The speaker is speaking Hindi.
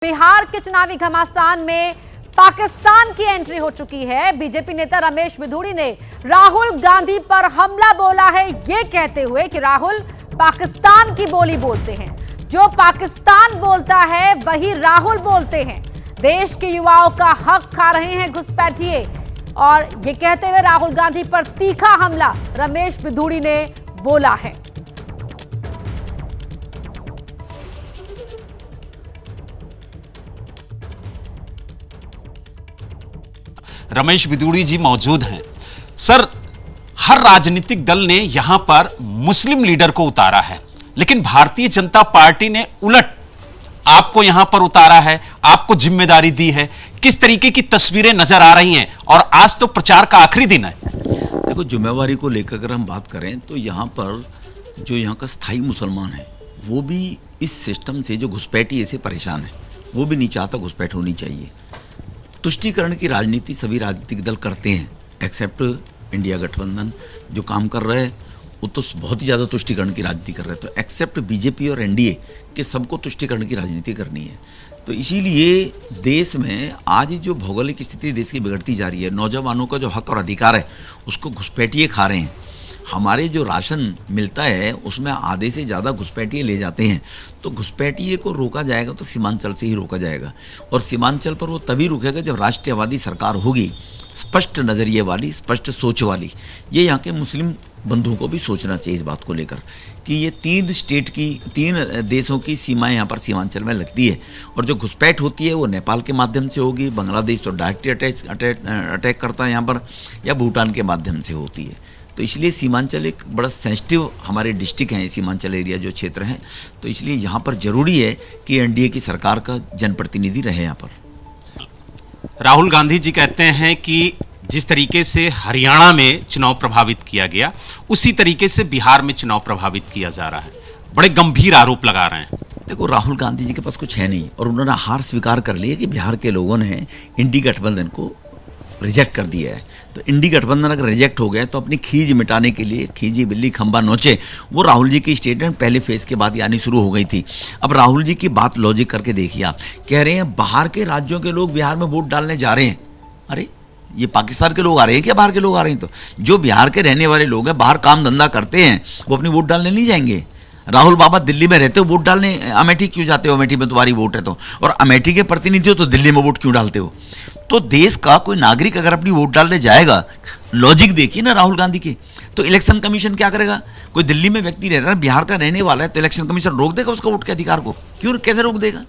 बिहार के चुनावी घमासान में पाकिस्तान की एंट्री हो चुकी है। बीजेपी नेता रमेश बिधूड़ी ने राहुल गांधी पर हमला बोला है, ये कहते हुए कि राहुल पाकिस्तान की बोली बोलते हैं। जो पाकिस्तान बोलता है वही राहुल बोलते हैं। देश के युवाओं का हक खा रहे हैं घुसपैठिए। और ये कहते हुए राहुल गांधी पर तीखा हमला रमेश बिधूड़ी ने बोला है। रमेश बिधूड़ी जी मौजूद हैं। सर, हर राजनीतिक दल ने यहां पर मुस्लिम लीडर को उतारा है, लेकिन भारतीय जनता पार्टी ने उलट आपको यहां पर उतारा है, आपको जिम्मेदारी दी है। किस तरीके की तस्वीरें नजर आ रही हैं? और आज तो प्रचार का आखिरी दिन है। देखो, जिम्मेवारी को लेकर अगर हम बात करें तो यहाँ पर जो यहाँ का स्थायी मुसलमान है वो भी इस सिस्टम से, जो घुसपैठी से परेशान है, वो भी नहीं चाहता घुसपैठ होनी चाहिए। तुष्टीकरण की राजनीति सभी राजनीतिक दल करते हैं, एक्सेप्ट इंडिया गठबंधन जो काम कर रहे हैं वो तो बहुत ही ज़्यादा तुष्टीकरण की राजनीति कर रहे हैं। तो एक्सेप्ट बीजेपी और एनडीए के सबको तुष्टीकरण की राजनीति करनी है। तो इसीलिए देश में आज जो भौगोलिक स्थिति देश की बिगड़ती जा रही है, नौजवानों का जो हक और अधिकार है उसको घुसपैठिए खा रहे हैं। हमारे जो राशन मिलता है उसमें आधे से ज़्यादा घुसपैठिए ले जाते हैं। तो घुसपैठिए को रोका जाएगा तो सीमांचल से ही रोका जाएगा, और सीमांचल पर वो तभी रुकेगा जब राष्ट्रवादी सरकार होगी, स्पष्ट नज़रिए वाली, स्पष्ट सोच वाली। ये यहाँ के मुस्लिम बंधुओं को भी सोचना चाहिए इस बात को लेकर कि ये तीन देशों की सीमाएं यहाँ पर सीमांचल में लगती है, और जो घुसपैठ होती है वो नेपाल के माध्यम से होगी, बांग्लादेश तो डायरेक्टली अटैक करता है यहाँ पर, या भूटान के माध्यम से होती है। तो इसलिए सीमांचल एक बड़ा सेंसिटिव हमारे डिस्ट्रिक्ट हैं, सीमांचल एरिया जो क्षेत्र हैं। तो इसलिए यहाँ पर जरूरी है कि एनडीए की सरकार का जनप्रतिनिधि रहे यहाँ पर। राहुल गांधी जी कहते हैं कि जिस तरीके से हरियाणा में चुनाव प्रभावित किया गया, उसी तरीके से बिहार में चुनाव प्रभावित किया जा रहा है। बड़े गंभीर आरोप लगा रहे हैं। देखो, राहुल गांधी जी के पास कुछ है नहीं, और उन्होंने हार स्वीकार कर लिया कि बिहार के लोगों ने इंडी गठबंधन को रिजेक्ट कर दिया है। तो इंडी गठबंधन अगर रिजेक्ट हो गया तो अपनी खींच मिटाने के लिए खींची बिल्ली खंबा नोचे, वो राहुल जी की स्टेटमेंट पहले फेज के बाद आनी शुरू हो गई थी। अब राहुल जी की बात लॉजिक करके देखिए, आप कह रहे हैं बाहर के राज्यों के लोग बिहार में वोट डालने जा रहे हैं। अरे, ये पाकिस्तान के लोग आ रहे हैं क्या? बाहर के लोग आ रहे हैं? तो जो बिहार के रहने वाले लोग हैं, बाहर काम धंधा करते हैं, वो अपनी वोट डालने नहीं जाएंगे। राहुल बाबा दिल्ली में रहते हो, वोट डालने अमेठी क्यों जाते हो? अमेठी में तुम्हारी वोट है तो, और अमेठी के प्रतिनिधि हो तो दिल्ली में वोट क्यों डालते हो? तो देश का कोई नागरिक अगर अपनी वोट डालने जाएगा, लॉजिक देखिए ना राहुल गांधी की, तो इलेक्शन कमीशन क्या करेगा? कोई दिल्ली में व्यक्ति रह रहा है, बिहार का रहने वाला है, तो इलेक्शन कमीशन रोक देगा उसका वोट के अधिकार को? क्यों, कैसे रोक देगा?